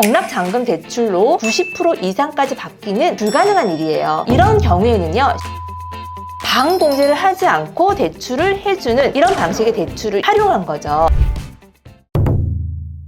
경락잔금 대출로 90% 이상까지 받기는 불가능한 일이에요. 이런 경우에는요, 방공제를 하지 않고 대출을 해주는 이런 방식의 대출을 활용한 거죠.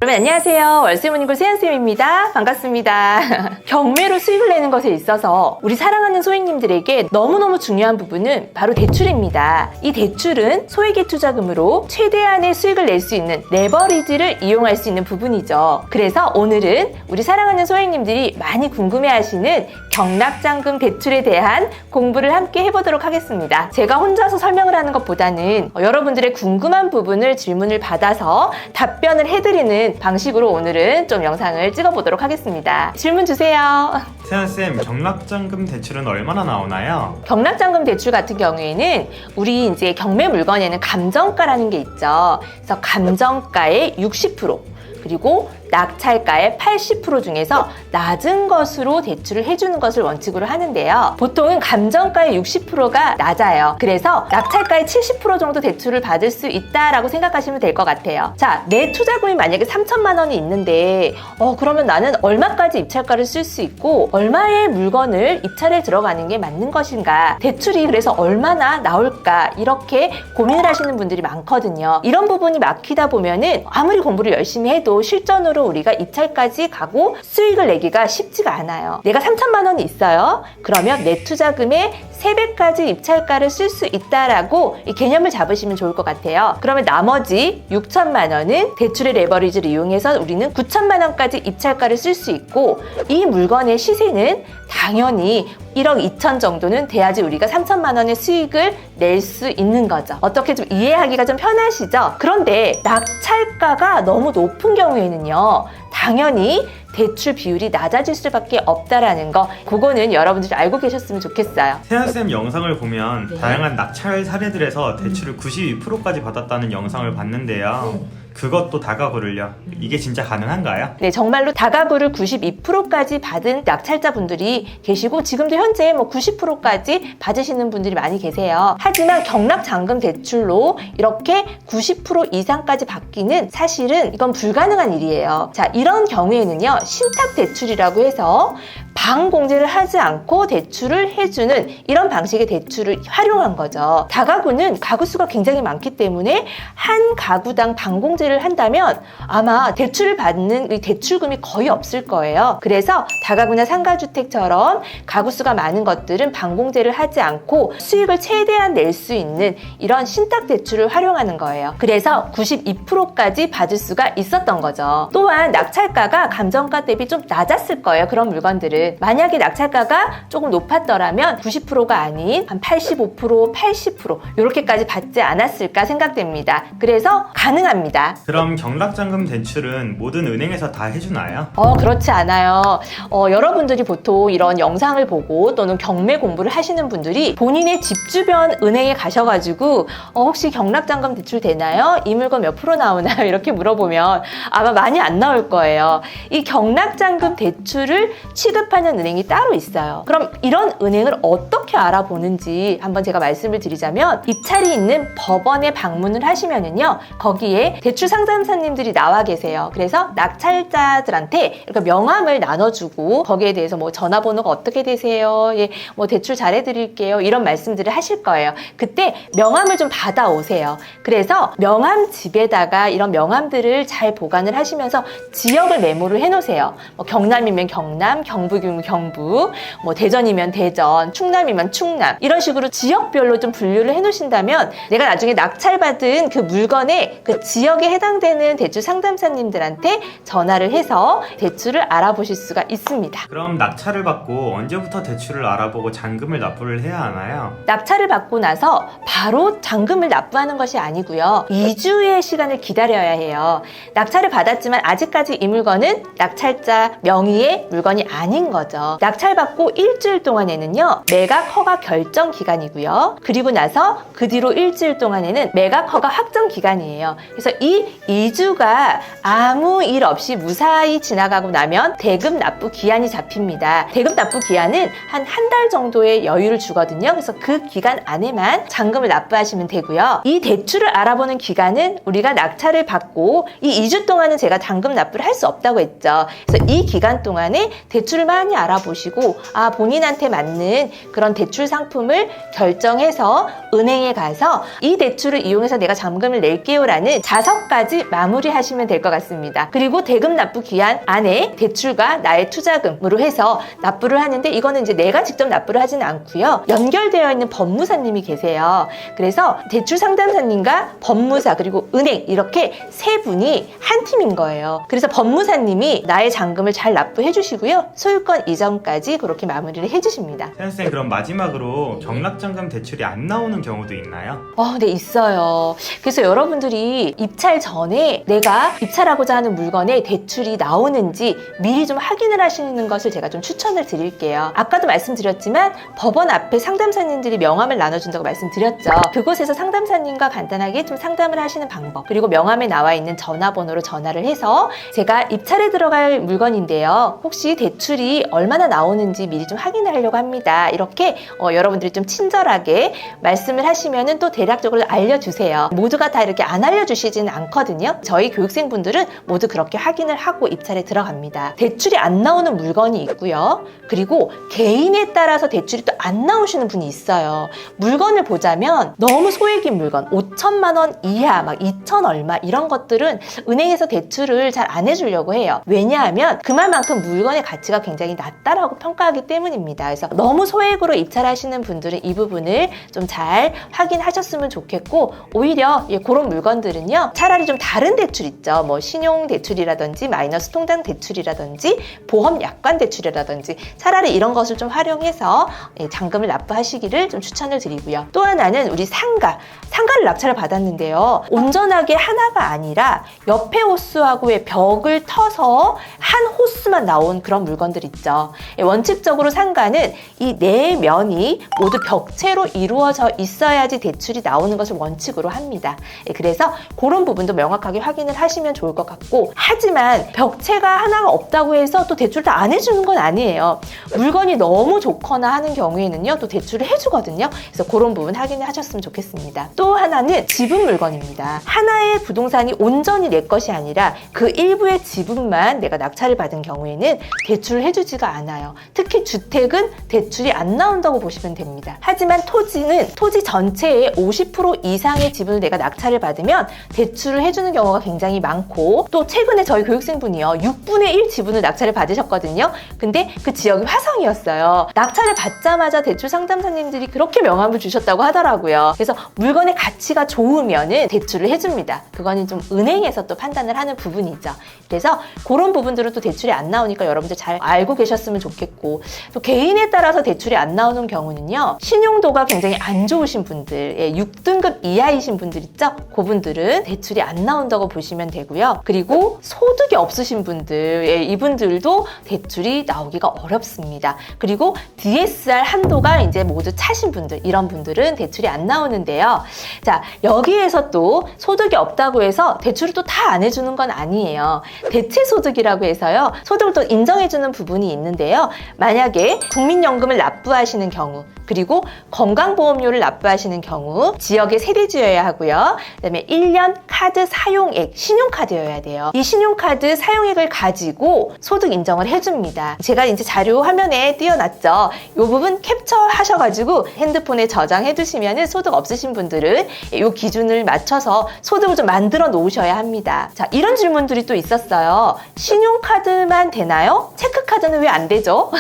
여러분 안녕하세요. 월세모닝콜 세연쌤입니다. 반갑습니다. 경매로 수익을 내는 것에 있어서 우리 사랑하는 소액님들에게 너무너무 중요한 부분은 바로 대출입니다. 이 대출은 소액의 투자금으로 최대한의 수익을 낼 수 있는 레버리지를 이용할 수 있는 부분이죠. 그래서 오늘은 우리 사랑하는 소액님들이 많이 궁금해하시는 경락잔금 대출에 대한 공부를 함께 해보도록 하겠습니다. 제가 혼자서 설명을 하는 것보다는 여러분들의 궁금한 부분을 질문을 받아서 답변을 해드리는 방식으로 오늘은 좀 영상을 찍어보도록 하겠습니다. 질문 주세요. 세연쌤, 경락잔금 대출은 얼마나 나오나요? 경락잔금 대출 같은 경우에는 우리 이제 경매 물건에는 감정가라는 게 있죠. 그래서 감정가의 60% 그리고 낙찰가의 80% 중에서 낮은 것으로 대출을 해주는 것을 원칙으로 하는데요. 보통은 감정가의 60%가 낮아요. 그래서 낙찰가의 70% 정도 대출을 받을 수 있다라고 생각하시면 될 것 같아요. 자, 내 투자금이 만약에 3천만 원이 있는데 그러면 나는 얼마까지 입찰가를 쓸 수 있고 얼마의 물건을 입찰에 들어가는 게 맞는 것인가, 대출이 그래서 얼마나 나올까, 이렇게 고민을 하시는 분들이 많거든요. 이런 부분이 막히다 보면은 아무리 공부를 열심히 해도 실전으로 우리가 입찰까지 가고 수익을 내기가 쉽지가 않아요. 내가 3천만 원이 있어요. 그러면 내 투자금의 3배까지 입찰가를 쓸 수 있다라고 이 개념을 잡으시면 좋을 것 같아요. 그러면 나머지 6천만 원은 대출의 레버리지를 이용해서 우리는 9천만 원까지 입찰가를 쓸 수 있고, 이 물건의 시세는 당연히 1억 2천 정도는 돼야지 우리가 3천만 원의 수익을 낼 수 있는 거죠. 어떻게 좀 이해하기가 좀 편하시죠? 그런데 낙찰가가 너무 높은 경우에는요, 당연히 대출 비율이 낮아질 수밖에 없다라는 거, 그거는 여러분들이 알고 계셨으면 좋겠어요. 세연쌤 영상을 보면 다양한 낙찰 사례들에서 대출을 92%까지 받았다는 영상을 봤는데요. 그것도 다가구를요. 이게 진짜 가능한가요? 네, 정말로 다가구를 92%까지 받은 낙찰자분들이 계시고, 지금도 현재 90%까지 받으시는 분들이 많이 계세요. 하지만 경락잔금 대출로 이렇게 90% 이상까지 받기는 사실은 이건 불가능한 일이에요. 자, 이런 경우에는요, 신탁대출이라고 해서 방공제를 하지 않고 대출을 해주는 이런 방식의 대출을 활용한 거죠. 다가구는 가구 수가 굉장히 많기 때문에 한 가구당 방공제를 한다면 아마 대출을 받는 이 대출금이 거의 없을 거예요. 그래서 다가구나 상가주택처럼 가구 수가 많은 것들은 방공제를 하지 않고 수익을 최대한 낼 수 있는 이런 신탁대출을 활용하는 거예요. 그래서 92%까지 받을 수가 있었던 거죠. 또한 낙찰가가 감정가 대비 좀 낮았을 거예요. 그런 물건들은. 만약에 낙찰가가 조금 높았더라면 90%가 아닌 한 85%, 80% 이렇게까지 받지 않았을까 생각됩니다. 그래서 가능합니다. 그럼 경락잔금 대출은 모든 은행에서 다 해주나요? 그렇지 않아요. 여러분들이 보통 이런 영상을 보고 또는 경매 공부를 하시는 분들이 본인의 집 주변 은행에 가셔가지고 혹시 경락잔금 대출 되나요? 이 물건 몇 프로 나오나요? 이렇게 물어보면 아마 많이 안 나올 거예요. 이 경락잔금 대출을 취급하는 은행이 따로 있어요. 그럼 이런 은행을 어떻게 알아보는지 한번 제가 말씀을 드리자면, 입찰이 있는 법원에 방문을 하시면은요, 거기에 대출 상담사님들이 나와 계세요. 그래서 낙찰자들한테 이렇게 명함을 나눠주고 거기에 대해서 전화번호가 어떻게 되세요? 예, 대출 잘해드릴게요. 이런 말씀들을 하실 거예요. 그때 명함을 좀 받아오세요. 그래서 명함집에다가 이런 명함들을 잘 보관을 하시면서 지역을 메모를 해놓으세요. 경남이면 경남, 경북이면 경북, 대전이면 대전, 충남이면 충남, 이런 식으로 지역별로 좀 분류를 해놓으신다면 내가 나중에 낙찰받은 그 물건의 그 지역에 해당되는 대출 상담사님들한테 전화를 해서 대출을 알아보실 수가 있습니다. 그럼 낙찰을 받고 언제부터 대출을 알아보고 잔금을 납부를 해야 하나요? 낙찰을 받고 나서 바로 잔금을 납부하는 것이 아니고요, 2주의 시간을 기다려야 해요. 낙찰을 받았지만 아직까지 이 물건은 낙찰자 명의의 물건이 아닌 나오는 거죠. 낙찰받고 일주일 동안에는요, 매각 허가 결정 기간이고요. 그리고 나서 그 뒤로 일주일 동안에는 매각 허가 확정 기간이에요. 그래서 이 2주가 아무 일 없이 무사히 지나가고 나면 대금 납부 기한이 잡힙니다. 대금 납부 기한은 한 달 정도의 여유를 주거든요. 그래서 그 기간 안에만 잔금을 납부하시면 되고요. 이 대출을 알아보는 기간은 우리가 낙찰을 받고 이 2주 동안은 제가 잔금 납부를 할 수 없다고 했죠. 그래서 이 기간 동안에 대출을 많이 알아보시고 본인한테 맞는 그런 대출 상품을 결정해서 은행에 가서 이 대출을 이용해서 내가 잔금을 낼게요라는 자석까지 마무리하시면 될 것 같습니다. 그리고 대금 납부 기한 안에 대출과 나의 투자금으로 해서 납부를 하는데, 이거는 이제 내가 직접 납부를 하지는 않고요. 연결되어 있는 법무사님이 계세요. 그래서 대출 상담사님과 법무사 그리고 은행 이렇게 세 분이 한 팀인 거예요. 그래서 법무사님이 나의 잔금을 잘 납부해 주시고요. 소유권 이전까지 그렇게 마무리를 해 주십니다. 선생님, 그럼 마지막으로 경락잔금 대출이 안 나오는 경우도 있나요? 네, 있어요. 그래서 여러분들이 입찰 전에 내가 입찰하고자 하는 물건에 대출이 나오는지 미리 좀 확인을 하시는 것을 제가 좀 추천을 드릴게요. 아까도 말씀드렸지만 법원 앞에 상담사님들이 명함을 나눠준다고 말씀드렸죠. 그곳에서 상담사님과 간단하게 좀 상담을 하시는 방법, 그리고 명함에 나와 있는 전화번호로 전화를 해서 제가 입찰에 들어갈 물건인데요, 혹시 대출이 얼마나 나오는지 미리 좀 확인을 하려고 합니다. 이렇게 여러분들이 좀 친절하게 말씀을 하시면은 또 대략적으로 알려주세요. 모두가 다 이렇게 안 알려주시지는 않거든요. 저희 교육생분들은 모두 그렇게 확인을 하고 입찰에 들어갑니다. 대출이 안 나오는 물건이 있고요. 그리고 개인에 따라서 대출이 또 안 나오시는 분이 있어요. 물건을 보자면 너무 소액인 물건, 5천만 원 이하, 막 2천 얼마 이런 것들은 은행에서 대출을 잘 안 해주려고 해요. 왜냐하면 그만큼 물건의 가치가 굉장히 낮다라고 평가하기 때문입니다. 그래서 너무 소액으로 입찰하시는 분들은 이 부분을 좀 잘 확인하셨으면 좋겠고, 오히려 그런 물건들은요, 차라리 좀 다른 대출 있죠. 뭐 신용 대출이라든지 마이너스 통장 대출이라든지 보험 약관 대출이라든지 차라리 이런 것을 좀 활용해서 잔금을 납부하시기를 좀 추천을 드리고요. 또 하나는 우리 상가를 낙찰을 받았는데요, 온전하게 하나가 아니라 옆에 호스하고의 벽을 터서 한 호스만 나온 그런 물건들 있죠. 원칙적으로 상가는 이 네 면이 모두 벽체로 이루어져 있어야지 대출이 나오는 것을 원칙으로 합니다. 그래서 그런 부분도 명확하게 확인을 하시면 좋을 것 같고, 하지만 벽체가 하나가 없다고 해서 또 대출을 다 안 해주는 건 아니에요. 물건이 너무 좋거나 하는 경우에는요, 또 대출을 해주거든요. 그래서 그런 부분 확인을 하셨으면 좋겠습니다. 또 하나는 지분 물건입니다. 하나의 부동산이 온전히 내 것이 아니라 그 일부의 지분만 내가 낙찰을 받은 경우에는 대출을 해주지가 않아요. 특히 주택은 대출이 안 나온다고 보시면 됩니다. 하지만 토지는 토지 전체의 50% 이상의 지분을 내가 낙찰을 받으면 대출을 해주는 경우가 굉장히 많고, 또 최근에 저희 교육생분이요, 6분의 1 지분을 낙찰을 받으셨거든요. 근데 그 지역이 화성이었어요. 낙찰을 받자마자 대출 상담사님들이 그렇게 명함을 주셨다고 하더라고요. 그래서 물건의 가치가 좋으면은 대출을 해줍니다. 그거는 좀 은행에서 또 판단을 하는 부분이죠. 그래서 그런 부분들은 또 대출이 안 나오니까 여러분들 잘 알고 계셨으면 좋겠고, 또 개인에 따라서 대출이 안 나오는 경우는요, 신용도가 굉장히 안 좋으신 분들, 6등급 이하이신 분들 있죠? 그분들은 대출이 안 나온다고 보시면 되고요. 그리고 소득이 없으신 분들, 이분들도 대출이 나오기가 어렵습니다. 그리고 DSR 한도가 이제 모두 차신 분들, 이런 분들은 대출이 안 나오는데요. 자, 여기에서 또 소득이 없다고 해서 대출을 또 다 안 해주는 건 아니에요. 대체소득이라고 해서요, 소득을 또 인정해주는 부분이 있는데요. 만약에 국민연금을 납부하시는 경우, 그리고 건강보험료를 납부하시는 경우, 지역에 세대주여야 하고요. 그다음에 1년 카드 사용액, 신용카드여야 돼요. 이 신용카드 사용액을 가지고 소득 인정을 해줍니다. 제가 이제 자료 화면에 띄워놨죠. 이 부분 캡처하셔가지고 핸드폰에 저장해 두시면 소득 없으신 분들은 이 기준을 맞춰서 소득을 좀 만들어 놓으셔야 합니다. 자, 이런 질문들이 또 있었어요. 신용카드만 되나요? 체크카드는 왜 안 되죠?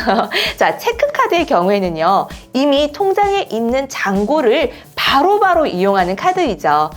자, 체크카드의 경우에는요, 이미 통장에 있는 잔고를 바로바로 이용하는 카드이죠.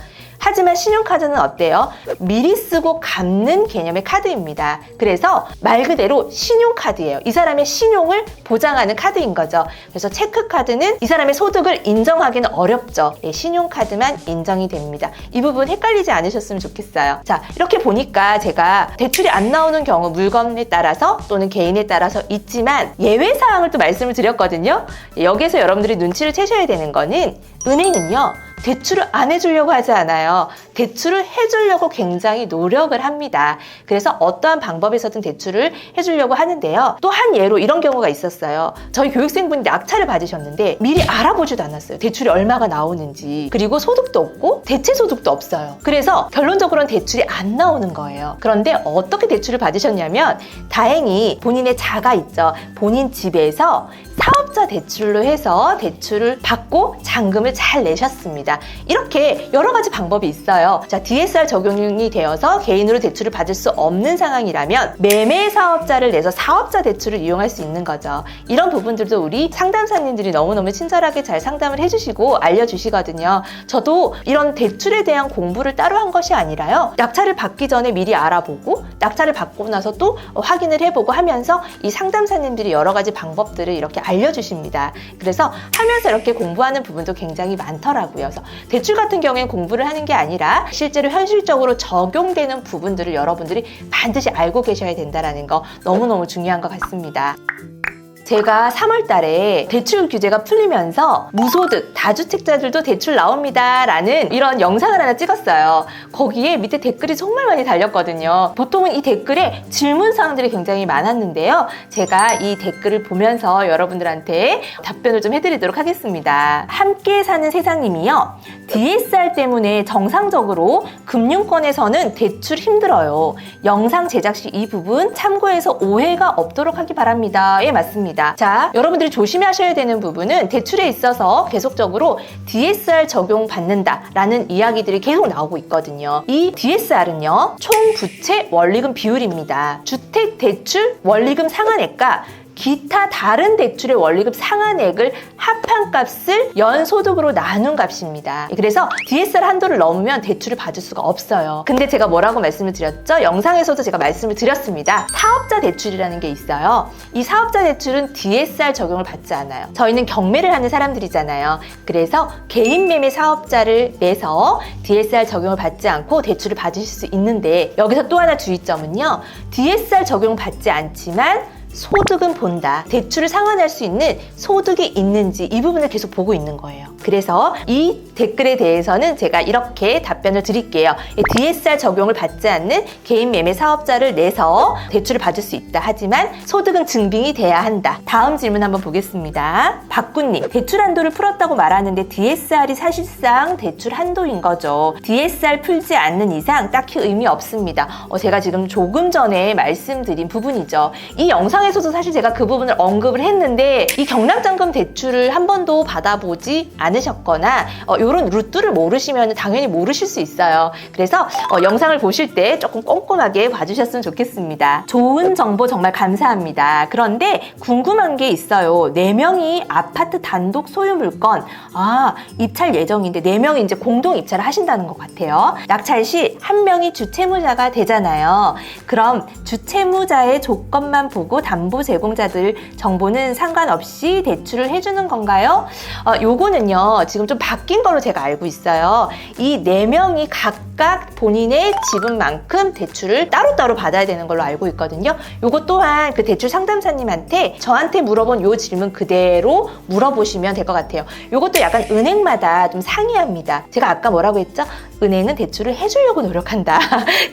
하지만 신용카드는 어때요? 미리 쓰고 갚는 개념의 카드입니다. 그래서 말 그대로 신용카드예요. 이 사람의 신용을 보장하는 카드인 거죠. 그래서 체크카드는 이 사람의 소득을 인정하기는 어렵죠. 예, 신용카드만 인정이 됩니다. 이 부분 헷갈리지 않으셨으면 좋겠어요. 자, 이렇게 보니까 제가 대출이 안 나오는 경우 물건에 따라서 또는 개인에 따라서 있지만 예외사항을 또 말씀을 드렸거든요. 여기에서 여러분들이 눈치를 채셔야 되는 거는 은행은요, 대출을 안 해주려고 하지 않아요. 대출을 해주려고 굉장히 노력을 합니다. 그래서 어떠한 방법에서든 대출을 해주려고 하는데요. 또 한 예로 이런 경우가 있었어요. 저희 교육생분이 낙찰을 받으셨는데 미리 알아보지도 않았어요. 대출이 얼마가 나오는지. 그리고 소득도 없고 대체 소득도 없어요. 그래서 결론적으로는 대출이 안 나오는 거예요. 그런데 어떻게 대출을 받으셨냐면 다행히 본인의 자가 있죠. 본인 집에서 사업자 대출로 해서 대출을 받고 잔금을 잘 내셨습니다. 이렇게 여러 가지 방법이 있어요. 자, DSR 적용이 되어서 개인으로 대출을 받을 수 없는 상황이라면 매매 사업자를 내서 사업자 대출을 이용할 수 있는 거죠. 이런 부분들도 우리 상담사님들이 너무너무 친절하게 잘 상담을 해주시고 알려주시거든요. 저도 이런 대출에 대한 공부를 따로 한 것이 아니라요. 낙찰을 받기 전에 미리 알아보고 낙찰을 받고 나서 또 확인을 해보고 하면서 이 상담사님들이 여러 가지 방법들을 이렇게 알려주십니다. 그래서 하면서 이렇게 공부하는 부분도 굉장히 많더라고요. 그래서 대출 같은 경우에는 공부를 하는 게 아니라 실제로 현실적으로 적용되는 부분들을 여러분들이 반드시 알고 계셔야 된다는 거 너무너무 중요한 것 같습니다. 제가 3월 달에 대출 규제가 풀리면서 무소득, 다주택자들도 대출 나옵니다 라는 이런 영상을 하나 찍었어요. 거기에 밑에 댓글이 정말 많이 달렸거든요. 보통은 이 댓글에 질문사항들이 굉장히 많았는데요. 제가 이 댓글을 보면서 여러분들한테 답변을 좀 해드리도록 하겠습니다. 함께 사는 세상님이요. DSR 때문에 정상적으로 금융권에서는 대출 힘들어요. 영상 제작 시 이 부분 참고해서 오해가 없도록 하기 바랍니다. 예, 맞습니다. 자, 여러분들이 조심하셔야 되는 부분은 대출에 있어서 계속적으로 DSR 적용받는다라는 이야기들이 계속 나오고 있거든요. 이 DSR은요, 총 부채 원리금 비율입니다. 주택대출 원리금 상한액과 기타 다른 대출의 원리금 상한액을 합한 값을 연소득으로 나눈 값입니다. 그래서 DSR 한도를 넘으면 대출을 받을 수가 없어요. 근데 제가 뭐라고 말씀을 드렸죠? 영상에서도 제가 말씀을 드렸습니다. 사업자 대출이라는 게 있어요. 이 사업자 대출은 DSR 적용을 받지 않아요. 저희는 경매를 하는 사람들이잖아요. 그래서 개인 매매 사업자를 내서 DSR 적용을 받지 않고 대출을 받으실 수 있는데, 여기서 또 하나 주의점은요, DSR 적용 받지 않지만 소득은 본다. 대출을 상환할 수 있는 소득이 있는지 이 부분을 계속 보고 있는 거예요. 그래서 이 댓글에 대해서는 제가 이렇게 답변을 드릴게요. DSR 적용을 받지 않는 개인 매매 사업자를 내서 대출을 받을 수 있다. 하지만 소득은 증빙이 돼야 한다. 다음 질문 한번 보겠습니다. 박군님, 대출 한도를 풀었다고 말하는데 DSR이 사실상 대출 한도인 거죠. DSR 풀지 않는 이상 딱히 의미 없습니다. 제가 지금 조금 전에 말씀드린 부분이죠. 이 영상에서도 사실 제가 그 부분을 언급을 했는데, 이 경락잔금 대출을 한 번도 받아보지 않으셨거나 이런 루트를 모르시면 당연히 모르실 수 있어요. 그래서 영상을 보실 때 조금 꼼꼼하게 봐주셨으면 좋겠습니다. 좋은 정보 정말 감사합니다. 그런데 궁금한 게 있어요. 4명이 아파트 단독 소유 물건 입찰 예정인데 4명이 이제 공동 입찰을 하신다는 것 같아요. 낙찰 시 1명이 주채무자가 되잖아요. 그럼 주채무자의 조건만 보고 담보 제공자들 정보는 상관없이 대출을 해주는 건가요? 요거는요, 지금 좀 바뀐 걸로 제가 알고 있어요. 이 4명이 각각 본인의 지분만큼 대출을 따로따로 받아야 되는 걸로 알고 있거든요. 요거 또한 그 대출 상담사님한테 저한테 물어본 요 질문 그대로 물어보시면 될 것 같아요. 요것도 약간 은행마다 좀 상이합니다. 제가 아까 뭐라고 했죠? 은행은 대출을 해주려고 노력한다.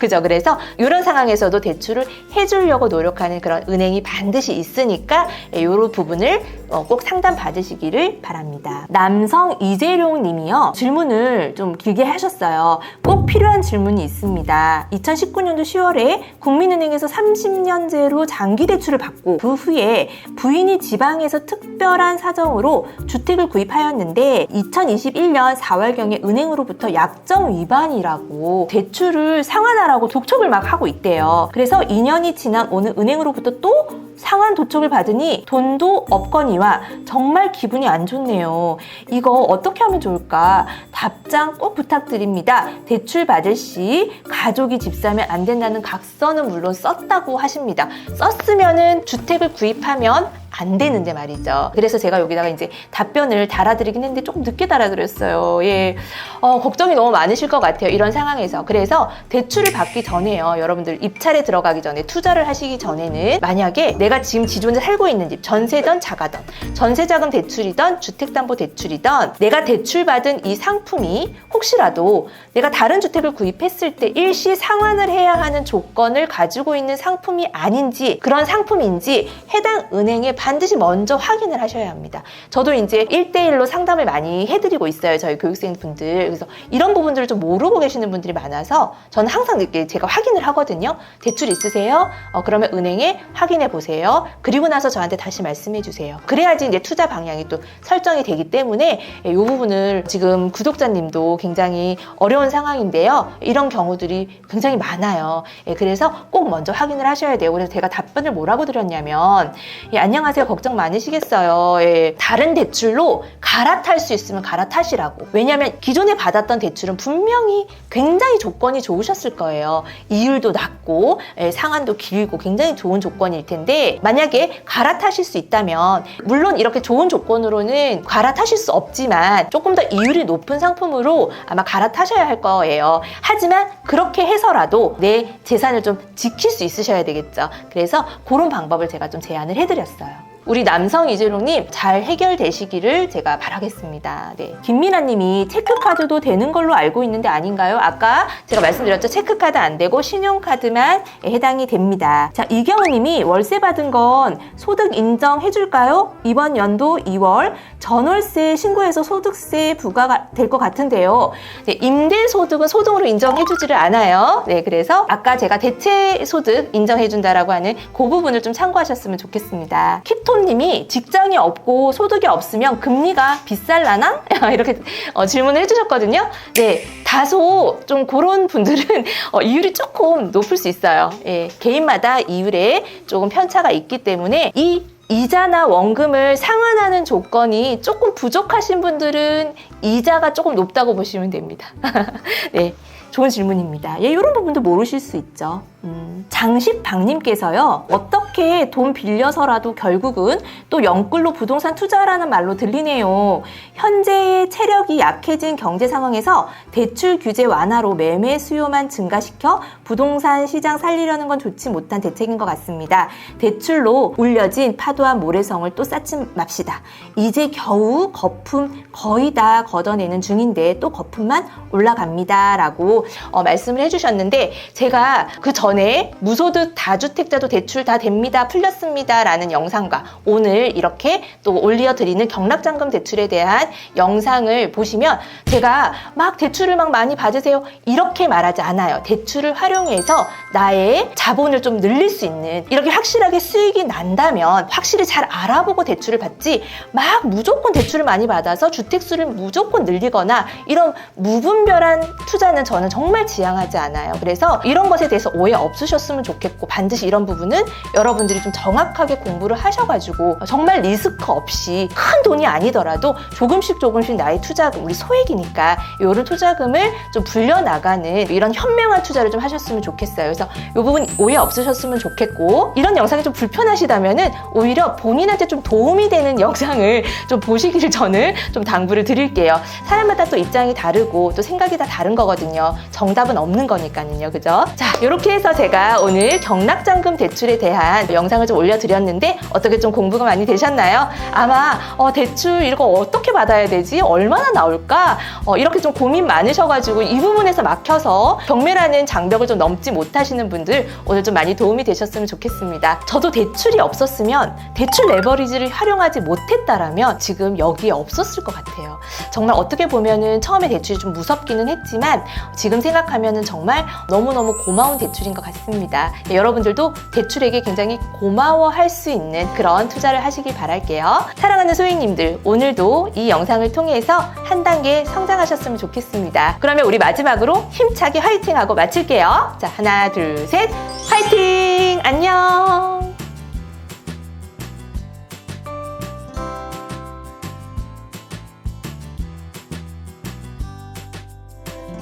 그죠? 그래서 이런 상황에서도 대출을 해주려고 노력하는 그런 은행이 반드시 있으니까 이런 부분을 꼭 상담 받으시기를 바랍니다. 남성 이재룡 님이요, 질문을 좀 길게 하셨어요. 꼭 필요한 질문이 있습니다. 2019년도 10월에 국민은행에서 30년제로 장기 대출을 받고 그 후에 부인이 지방에서 특별한 사정으로 주택을 구입하였는데 2021년 4월경에 은행으로부터 약정 위반이라고 대출을 상환하라고 독촉을 막 하고 있대요. 그래서 2년이 지난 오늘 은행으로부터 또 상환 도촉을 받으니 돈도 없거니와 정말 기분이 안 좋네요. 이거 어떻게 하면 좋을까? 답장 꼭 부탁드립니다. 대출 받을 시 가족이 집 사면 안 된다는 각서는 물론 썼다고 하십니다. 썼으면은 주택을 구입하면 안 되는데 말이죠. 그래서 제가 여기다가 이제 답변을 달아드리긴 했는데 조금 늦게 달아드렸어요. 예. 걱정이 너무 많으실 것 같아요. 이런 상황에서. 그래서 대출을 받기 전에요. 여러분들 입찰에 들어가기 전에 투자를 하시기 전에는 만약에 내가 지금 지존에 살고 있는 집, 전세든 자가든, 전세자금 대출이든 주택담보대출이든 내가 대출받은 이 상품이 혹시라도 내가 다른 주택을 구입했을 때 일시 상환을 해야 하는 조건을 가지고 있는 상품이 아닌지 그런 상품인지 해당 은행에 반드시 먼저 확인을 하셔야 합니다. 저도 이제 1대1로 상담을 많이 해드리고 있어요. 저희 교육생분들. 그래서 이런 부분들을 좀 모르고 계시는 분들이 많아서 저는 항상 늦게 제가 확인을 하거든요. 대출 있으세요? 그러면 은행에 확인해 보세요. 그리고 나서 저한테 다시 말씀해 주세요. 그래야지 이제 투자 방향이 또 설정이 되기 때문에 이 부분을 지금 구독자님도 굉장히 어려운 상황인데요. 이런 경우들이 굉장히 많아요. 그래서 꼭 먼저 확인을 하셔야 돼요. 그래서 제가 답변을 뭐라고 드렸냐면 안녕하세요. 걱정 많으시겠어요. 다른 대출로 갈아탈 수 있으면 갈아타시라고. 왜냐하면 기존에 받았던 대출은 분명히 굉장히 조건이 좋으셨을 거예요. 이율도 낮고 상한도 길고 굉장히 좋은 조건일 텐데 만약에 갈아타실 수 있다면 물론 이렇게 좋은 조건으로는 갈아타실 수 없지만 조금 더 이율이 높은 상품으로 아마 갈아타셔야 할 거예요. 하지만 그렇게 해서라도 내 재산을 좀 지킬 수 있으셔야 되겠죠. 그래서 그런 방법을 제가 좀 제안을 해드렸어요. 우리 남성 이재롱님 잘 해결되시기를 제가 바라겠습니다. 네. 김민아님이 체크카드도 되는 걸로 알고 있는데 아닌가요? 아까 제가 말씀드렸죠. 체크카드 안 되고 신용카드만 해당이 됩니다. 자, 이경우님이 월세 받은 건 소득 인정해줄까요? 이번 연도 2월 전월세 신고해서 소득세 부과가 될 것 같은데요. 네, 임대소득은 소득으로 인정해주지를 않아요. 네, 그래서 아까 제가 대체소득 인정해준다라고 하는 그 부분을 좀 참고하셨으면 좋겠습니다. 킵톤님이 직장이 없고 소득이 없으면 금리가 비쌀라나? 이렇게 질문을 해주셨거든요. 네, 다소 좀 그런 분들은 이율이 조금 높을 수 있어요. 예, 개인마다 이율에 조금 편차가 있기 때문에 이 이자나 원금을 상환하는 조건이 조금 부족하신 분들은 이자가 조금 높다고 보시면 됩니다. 네, 좋은 질문입니다. 예, 이런 부분도 모르실 수 있죠. 장식박님께서요, 어떻게 돈 빌려서라도 결국은 또 영끌로 부동산 투자라는 말로 들리네요. 현재의 체력이 약해진 경제 상황에서 대출 규제 완화로 매매 수요만 증가시켜 부동산 시장 살리려는 건 좋지 못한 대책인 것 같습니다. 대출로 울려진 파도와 모래성을 또 쌓지 맙시다. 이제 겨우 거품 거의 다 걷어내는 중인데 또 거품만 올라갑니다. 라고 말씀을 해주셨는데 제가 그 전에 무소득 다주택자도 대출 다 됩니다. 풀렸습니다. 라는 영상과 오늘 이렇게 또 올려드리는 경락잔금 대출에 대한 영상을 보시면 제가 막 대출을 막 많이 받으세요. 이렇게 말하지 않아요. 대출을 활용해서 나의 자본을 좀 늘릴 수 있는 이렇게 확실하게 수익이 난다면 확실히 잘 알아보고 대출을 받지 막 무조건 대출을 많이 받아서 주택수를 무조건 늘리거나 이런 무분별한 투자는 저는 정말 지향하지 않아요. 그래서 이런 것에 대해서 오해 없으셨으면 좋겠고 반드시 이런 부분은 여러분들이 좀 정확하게 공부를 하셔가지고 정말 리스크 없이 큰 돈이 아니더라도 조금씩 나의 투자금, 우리 소액이니까 이런 투자금을 좀 불려나가는 이런 현명한 투자를 좀 하셨으면 좋겠어요. 그래서 이 부분 오해 없으셨으면 좋겠고 이런 영상이 좀 불편하시다면은 오히려 본인한테 좀 도움이 되는 영상을 좀 보시기를 저는 좀 당부를 드릴게요. 사람마다 또 입장이 다르고 또 생각이 다 다른 거거든요. 정답은 없는 거니까요. 그죠? 자, 이렇게 해서 제가 오늘 경락잔금 대출에 대한 영상을 좀 올려드렸는데 어떻게 좀 공부가 많이 되셨나요? 아마 대출 이거 어떻게 받아야 되지? 얼마나 나올까? 이렇게 좀 고민 많으셔가지고 이 부분에서 막혀서 경매라는 장벽을 좀 넘지 못하시는 분들 오늘 좀 많이 도움이 되셨으면 좋겠습니다. 저도 대출이 없었으면 대출 레버리지를 활용하지 못했다라면 지금 여기에 없었을 것 같아요. 정말 어떻게 보면은 처음에 대출이 좀 무섭기는 했지만 지금 생각하면은 정말 너무너무 고마운 대출인 것 같습니다. 여러분들도 대출에게 굉장히 고마워할 수 있는 그런 투자를 하시길 바랄게요. 사랑하는 소액님들, 오늘도 이 영상을 통해서 한 단계 성장하셨으면 좋겠습니다. 그러면 우리 마지막으로 힘차게 화이팅하고 마칠게요. 자, 하나, 둘, 셋, 화이팅! 안녕!